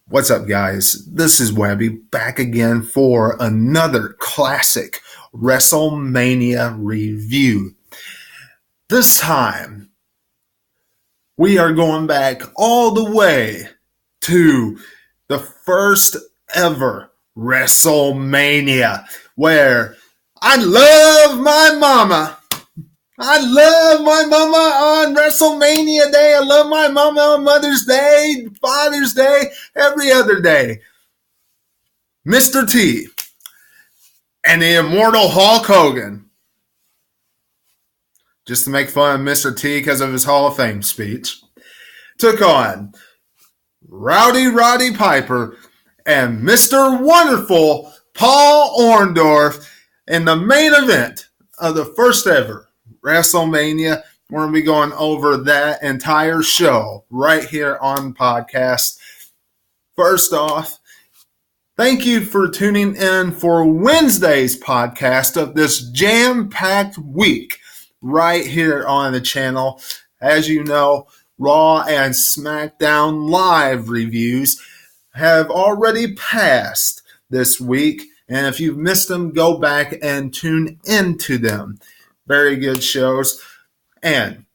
What's up, guys? This is Webby back again for another classic WrestleMania review. This time, we are going back all the way to the first ever WrestleMania, where I love my mama. I love my mama on WrestleMania Day. I love my mama on Mother's Day, Father's Day, every other day. Mr.T and the immortal Hulk Hogan, just to make fun of Mr.T because of his Hall of Fame speech, took on Rowdy Piper and Mr. Wonderful Paul Orndorff in the main event of the first ever WrestleMania. We're going to be going over that entire show right here on the podcast. First off, thank you for tuning in for Wednesday's podcast of this jam-packed week right here on the channel. As you know, Raw and SmackDown Live reviews have already passed this week, and if you've missed them, go back and tune into them. Very good shows. And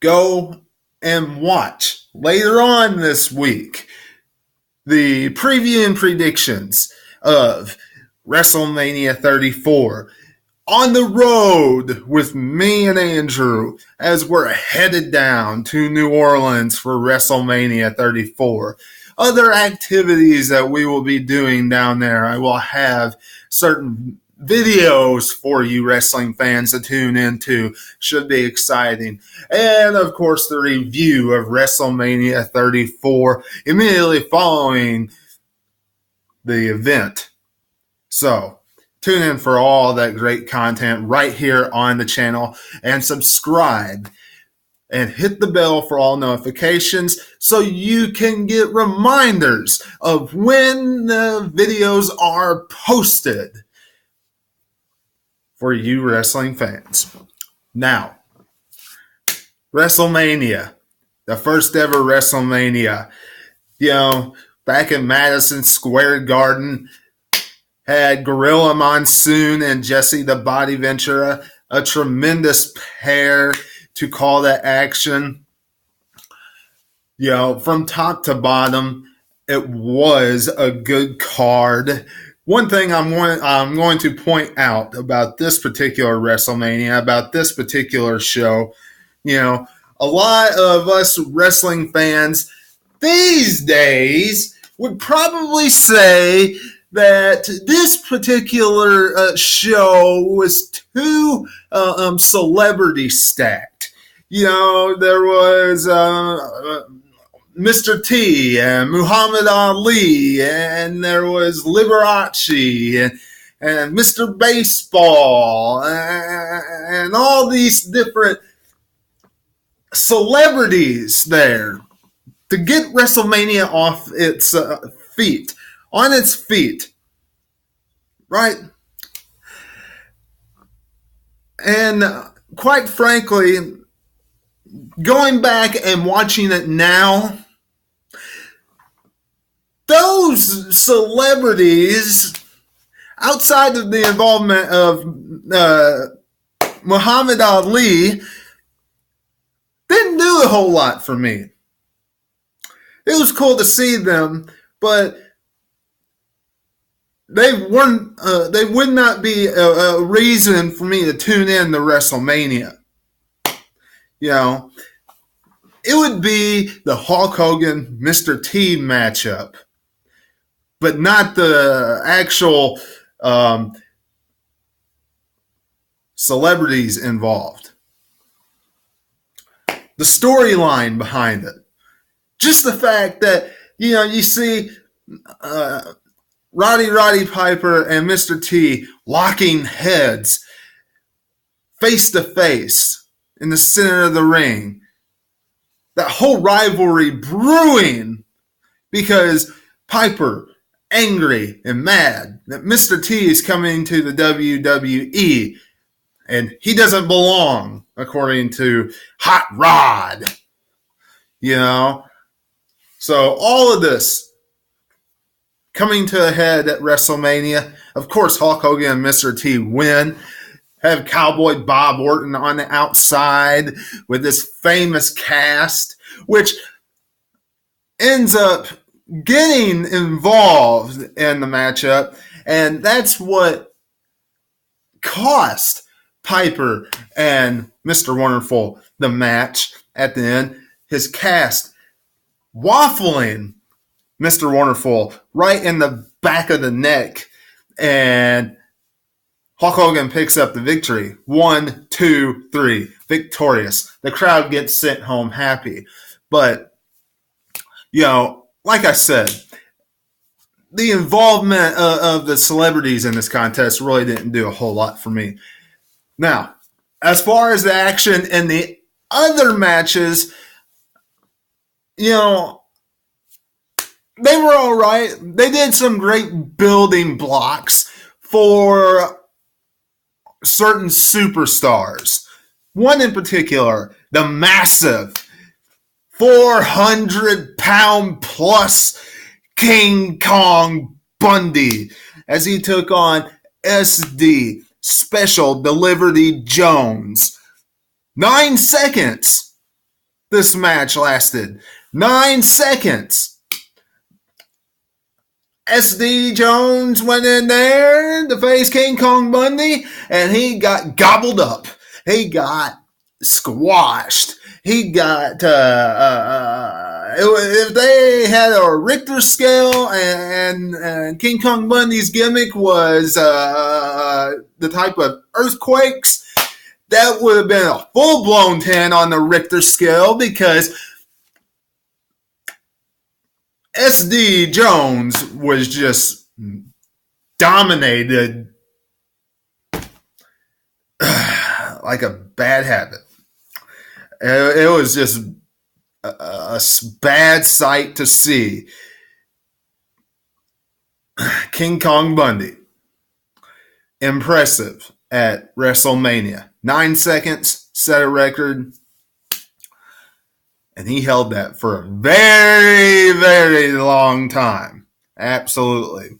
go and watch later on this week the preview and predictions of WrestleMania 34 on the road with me and Andrew as we're headed down to New Orleans for WrestleMania 34. Other activities that we will be doing down there, I will have certain videos for you wrestling fans to tune into. Should be exciting. And of course the review of WrestleMania 34 immediately following the event. So tune in for all that great content right here on the channel, and subscribe and hit the bell for all notifications so you can get reminders of when the videos are posted for you wrestling fans. Now, WrestleMania, the first ever WrestleMania, back in Madison Square Garden, had Gorilla Monsoon and Jesse the Body Ventura, a tremendous pair to call that action. From top to bottom, it was a good card. One thing I'm going to point out about this particular WrestleMania, about this particular show, a lot of us wrestling fans these days would probably say that this particular show was too celebrity stacked. There was Mr.T and Muhammad Ali, and there was Liberace and Mr. Baseball and all these different celebrities there to get WrestleMania off its feet, on its feet, right? And quite frankly, going back and watching it now, those celebrities, outside of the involvement of Muhammad Ali, didn't do a whole lot for me. It was cool to see them, but they would not be a reason for me to tune in to WrestleMania. It would be the Hulk Hogan Mr.T matchup, but not the actual celebrities involved. The storyline behind it. Just the fact that, you see Rowdy Piper and Mr. T locking heads face to face in the center of the ring. That whole rivalry brewing because Piper, angry and mad that Mr. T is coming to the WWE and he doesn't belong, according to Hot Rod. So all of this coming to a head at WrestleMania. Of course, Hulk Hogan and Mr. T win. Have Cowboy Bob Orton on the outside with this famous cast, which ends up getting involved in the matchup. And that's what cost Piper and Mr. Wonderful the match at the end. His cast waffling Mr. Wonderful right in the back of the neck. And Hulk Hogan picks up the victory. 1, 2, 3. Victorious. The crowd gets sent home happy. But, like I said, the involvement of the celebrities in this contest really didn't do a whole lot for me. Now, as far as the action in the other matches, they were all right. They did some great building blocks for certain superstars. One in particular, the massive 400-pound plus King Kong Bundy, as he took on SD Special Delivery Jones. 9 seconds this match lasted. 9 seconds. SD Jones went in there to face King Kong Bundy, and he got gobbled up. He got squashed. He got, if they had a Richter scale and King Kong Bundy's gimmick was the type of earthquakes, that would have been a full-blown 10 on the Richter scale, because SD Jones was just dominated like a bad habit. It was just a bad sight to see. King Kong Bundy, impressive at WrestleMania. 9 seconds, set a record. And he held that for a very, very long time. Absolutely.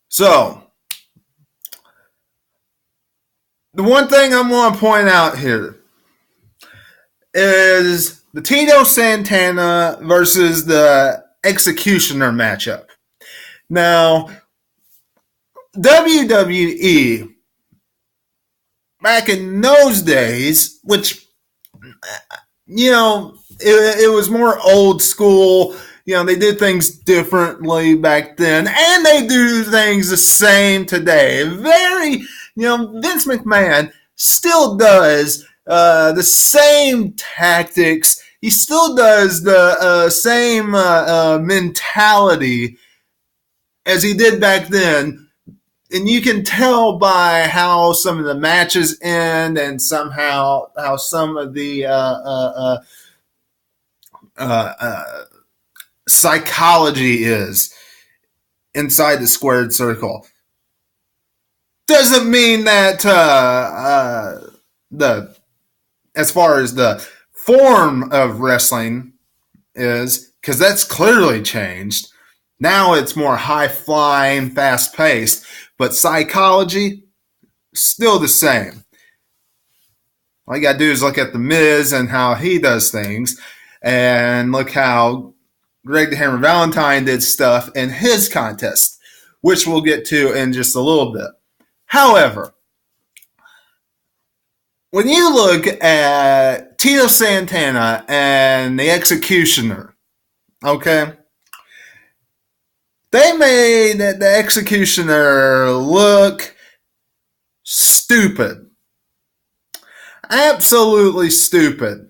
So, the one thing I'm going to point out here is the Tito Santana versus the Executioner matchup. Now, WWE, back in those days, which, it was more old school. They did things differently back then, and they do things the same today. Vince McMahon still does the same tactics. He still does the same mentality as he did back then. And you can tell by how some of the matches end, and somehow how some of the psychology is inside the squared circle. Doesn't mean that as far as the form of wrestling is, because that's clearly changed. Now it's more high-flying, fast-paced, but psychology, still the same. All you got to do is look at The Miz and how he does things, and look how Greg the Hammer Valentine did stuff in his contest, which we'll get to in just a little bit. However, when you look at Tito Santana and the Executioner, okay, they made the Executioner look stupid. Absolutely stupid.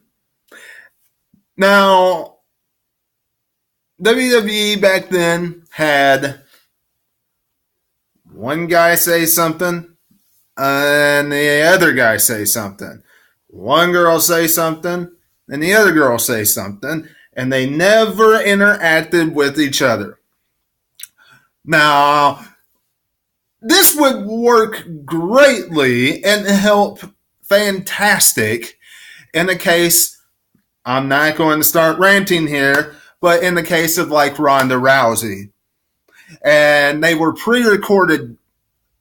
Now, WWE back then had one guy say something and the other guy say something. One girl say something and the other girl say something, and they never interacted with each other. Now, this would work greatly and help fantastic in the case, I'm not going to start ranting here, but but in the case of like Ronda Rousey. And they were pre-recorded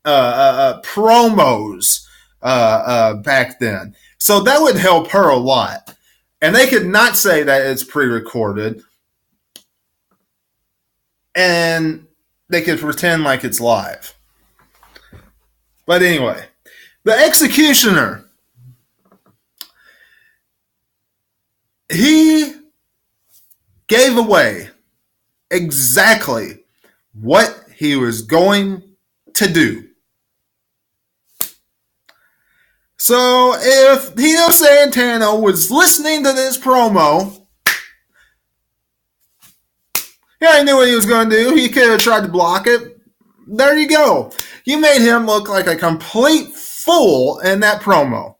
promos back then. So that would help her a lot. And they could not say that it's pre-recorded. And they could pretend like it's live. But anyway, the Executioner, he gave away exactly what he was going to do. So if Tito Santana was listening to this promo, he already knew what he was going to do. He could have tried to block it. There you go. You made him look like a complete fool in that promo.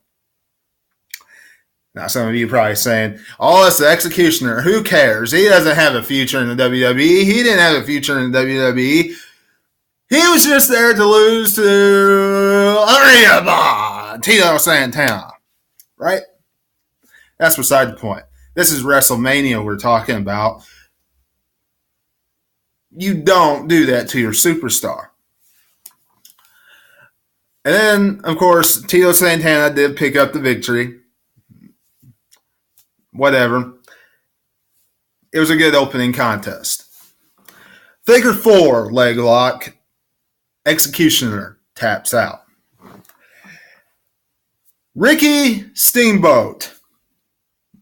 Now, some of you are probably saying, oh, it's the Executioner. Who cares? He doesn't have a future in the WWE. He didn't have a future in the WWE. He was just there to lose to Tito Santana. Right? That's beside the point. This is WrestleMania we're talking about. You don't do that to your superstar. And then, of course, Tito Santana did pick up the victory. Whatever. It was a good opening contest. Figure 4 leg lock. Executioner taps out. Ricky Steamboat.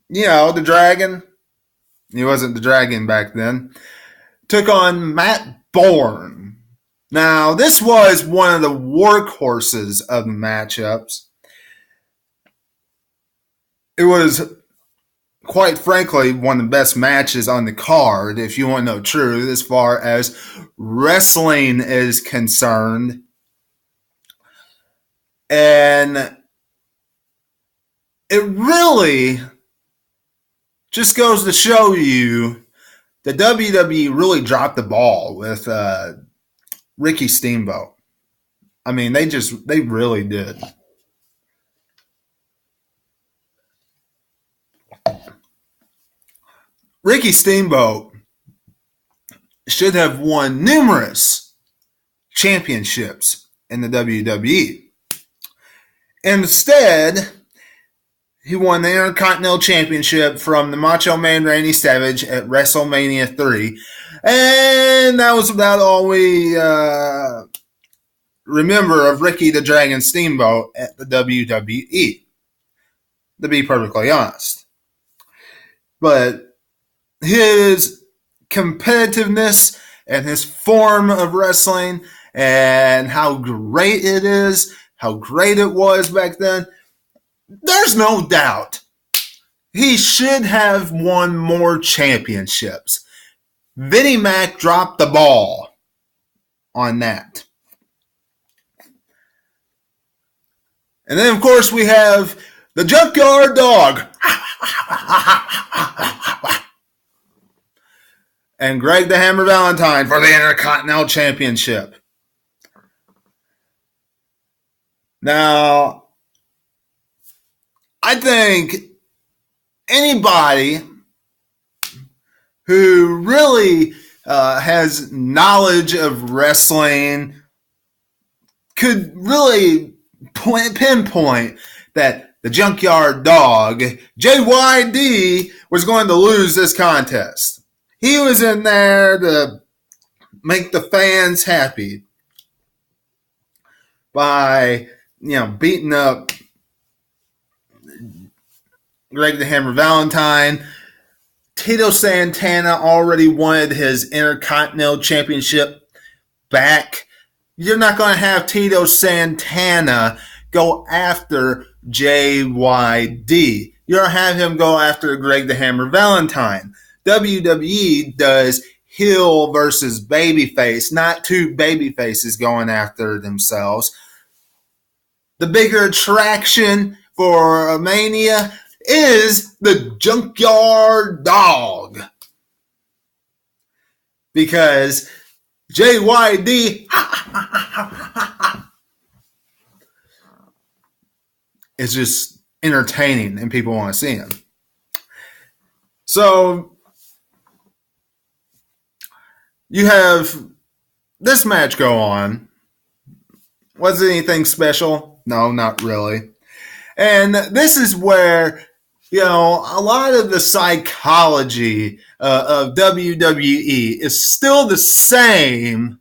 You know, the Dragon. He wasn't the Dragon back then. Took on Matt Bourne. Now, this was one of the workhorses of the matchups. It was, quite frankly, one of the best matches on the card, if you want to know truth, as far as wrestling is concerned. And it really just goes to show you the WWE really dropped the ball with Ricky Steamboat. I mean, they really did. Ricky Steamboat should have won numerous championships in the WWE. Instead, he won the Intercontinental Championship from the Macho Man Randy Savage at WrestleMania 3. And that was about all we remember of Ricky the Dragon Steamboat at the WWE, to be perfectly honest. But his competitiveness and his form of wrestling and how great it is, how great it was back then, there's no doubt he should have won more championships. Vinnie Mac dropped the ball on that. And then, of course, we have the Junkyard Dog and Greg the Hammer Valentine for the Intercontinental Championship. Now, I think anybody who really has knowledge of wrestling could really pinpoint that the Junkyard Dog, JYD, was going to lose this contest. He was in there to make the fans happy by, beating up Greg the Hammer Valentine. Tito Santana already wanted his Intercontinental Championship back. You're not going to have Tito Santana go after JYD. You're going to have him go after Greg the Hammer Valentine. WWE does heel versus babyface, not two babyfaces going after themselves. The bigger attraction for Mania is the Junkyard Dog. Because JYD is just entertaining and people want to see him. So you have this match go on. Was it anything special? No, not really. And this is where, a lot of the psychology of WWE is still the same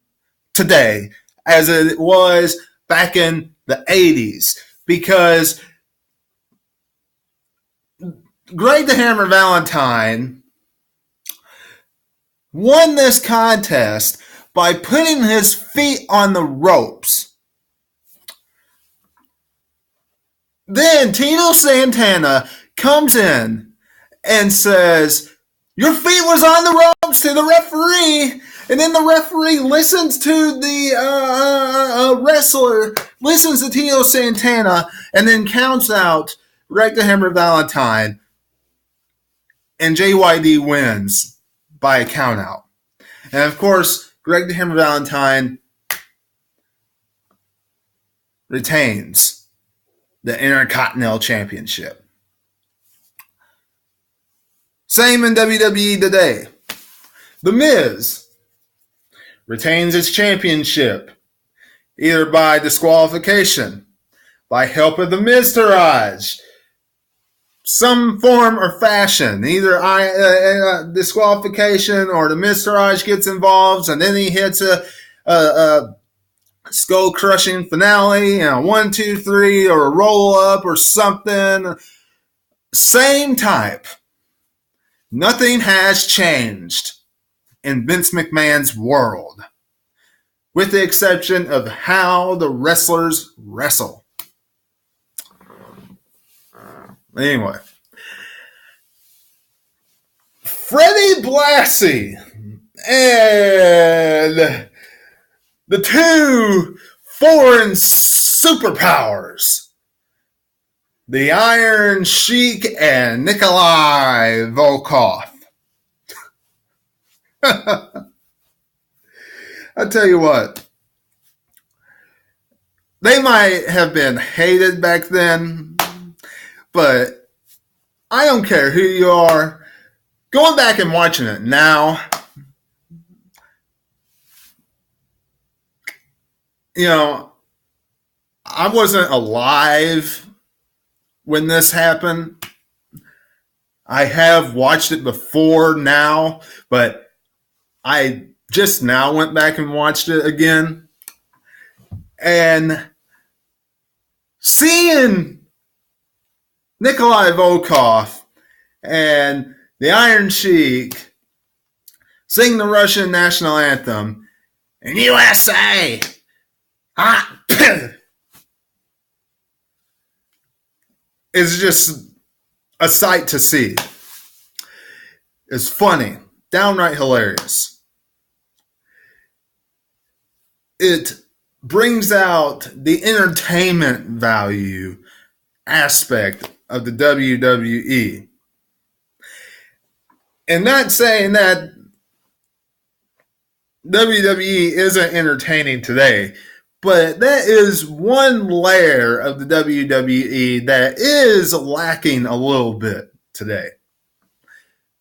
today as it was back in the 80s. Because Greg the Hammer Valentine won this contest by putting his feet on the ropes. Then Tito Santana comes in and says, "Your feet was on the ropes," to the referee. And then the referee listens to the wrestler, listens to Tito Santana, and then counts out Greg the Hammer Valentine. And JYD wins by a countout. And of course, Greg the Hammer Valentine retains the Intercontinental Championship. Same in WWE today. The Miz retains his championship either by disqualification, by help of the Mr.T, some form or fashion. Either disqualification or the Mr.T gets involved, and then he hits a skull-crushing finale, 1, 2, 3, or a roll-up or something. Same type. Nothing has changed in Vince McMahon's world, with the exception of how the wrestlers wrestle. Anyway, Freddie Blassie and the two foreign superpowers, the Iron Sheik and Nikolai Volkov. I tell you what, they might have been hated back then, but I don't care who you are. Going back and watching it now, I wasn't alive when this happened. I have watched it before now, but I just now went back and watched it again. And seeing Nikolai Volkov and the Iron Sheik sing the Russian national anthem in USA, is just a sight to see. It's funny, downright hilarious. It brings out the entertainment value aspect of the WWE. And not saying that WWE isn't entertaining today, but that is one layer of the WWE that is lacking a little bit today.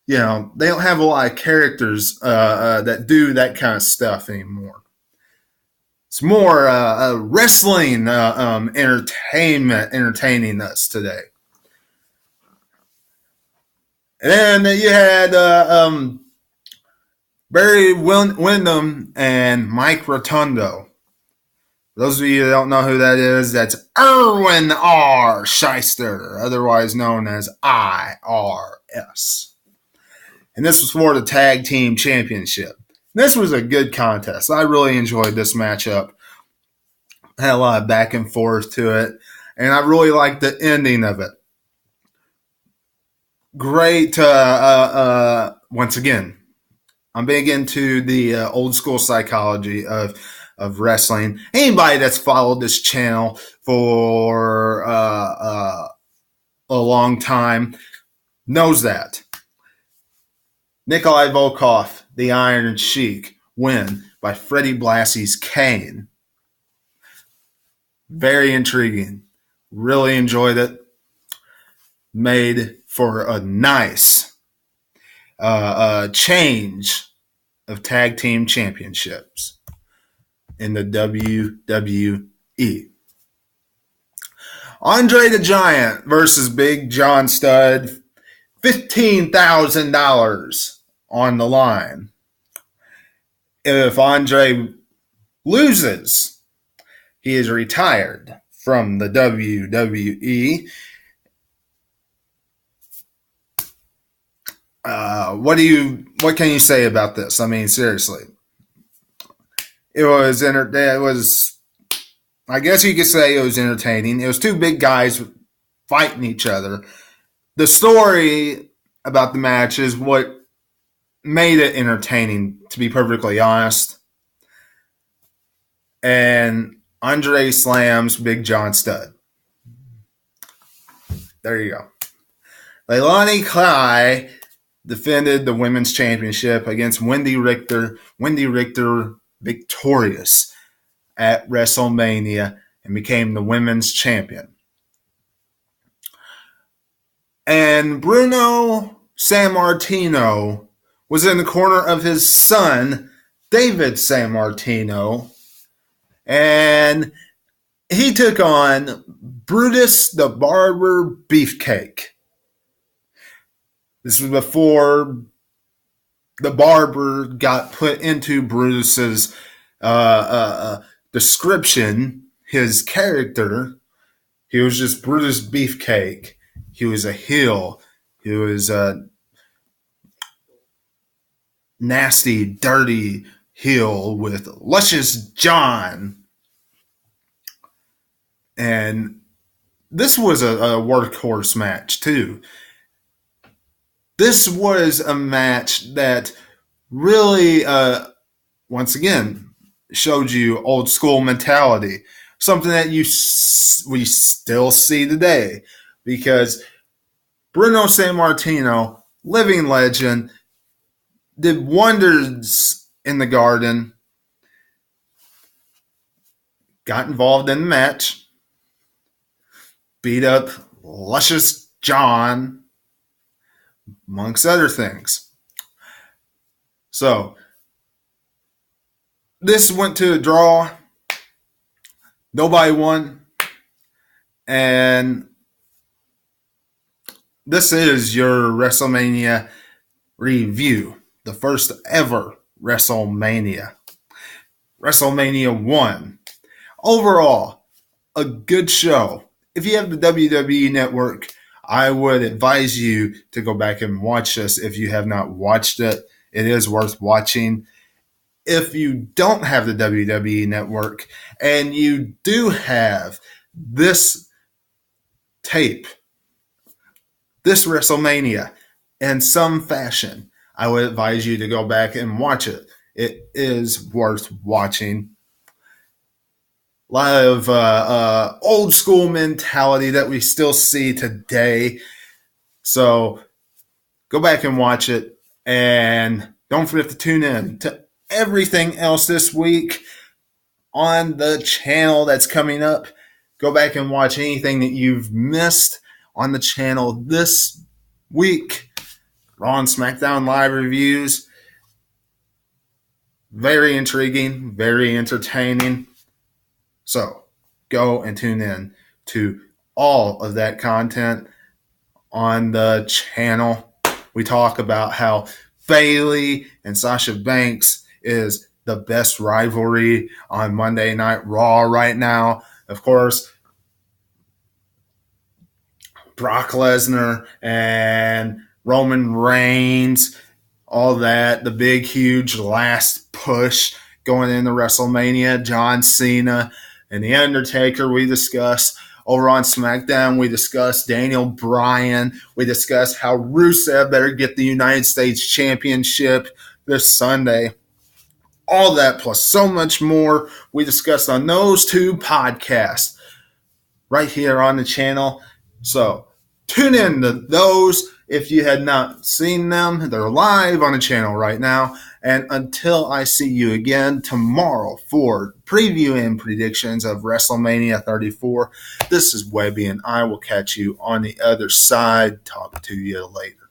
They don't have a lot of characters that do that kind of stuff anymore. It's more wrestling entertainment entertaining us today. And then you had Barry Windham and Mike Rotundo. For those of you that don't know who that is, that's Erwin R. Shyster, otherwise known as IRS. And this was for the Tag Team Championship. This was a good contest. I really enjoyed this matchup. Had a lot of back and forth to it, and I really liked the ending of it. Great. Once again, I'm big into the old school psychology of wrestling. Anybody that's followed this channel for a long time knows that. Nikolai Volkov, the Iron Sheik, win by Freddie Blassie's cane. Very intriguing. Really enjoyed it. Made for a nice change of tag team championships in the WWE. Andre the Giant versus Big John Studd, $15,000 on the line. If Andre loses, he is retired from the WWE. What can you say about this? I mean, seriously, it was I guess you could say it was entertaining. It was two big guys fighting each other. The story about the match is what made it entertaining, to be perfectly honest. And Andre slams Big John Studd. There you go. Leilani Kai defended the women's championship against Wendy Richter. Wendy Richter victorious at WrestleMania and became the women's champion. And Bruno Sammartino was in the corner of his son, David Sammartino, and he took on Brutus the Barber Beefcake. This was before the Barber got put into Brutus's description, his character. He was just Brutus Beefcake. He was a heel. He was a nasty, dirty heel with Luscious John. And this was a workhorse match, too. This was a match that really, once again, showed you old school mentality. Something that we still see today. Because Bruno Sammartino, living legend, did wonders in the Garden. Got involved in the match. Beat up Luscious John, amongst other things. So, this went to a draw. Nobody won. And this is your WrestleMania review. The first ever WrestleMania. WrestleMania 1. Overall, a good show. If you have the WWE Network, I would advise you to go back and watch this if you have not watched it. It is worth watching. If you don't have the WWE Network and you do have this tape, this WrestleMania, in some fashion, I would advise you to go back and watch it. It is worth watching. A lot of old school mentality that we still see today. So go back and watch it. And don't forget to tune in to everything else this week on the channel that's coming up. Go back and watch anything that you've missed on the channel this week. Raw and SmackDown live reviews. Very intriguing, very entertaining. So go and tune in to all of that content on the channel. We talk about how Bayley and Sasha Banks is the best rivalry on Monday Night Raw right now. Of course, Brock Lesnar and Roman Reigns, all that, the big, huge last push going into WrestleMania, John Cena and The Undertaker we discussed. Over on SmackDown, we discussed Daniel Bryan. We discussed how Rusev better get the United States Championship this Sunday. All that plus so much more we discussed on those two podcasts right here on the channel. So tune in to those if you had not seen them. They're live on the channel right now. And until I see you again tomorrow for preview and predictions of WrestleMania 34, this is Webby, and I will catch you on the other side. Talk to you later.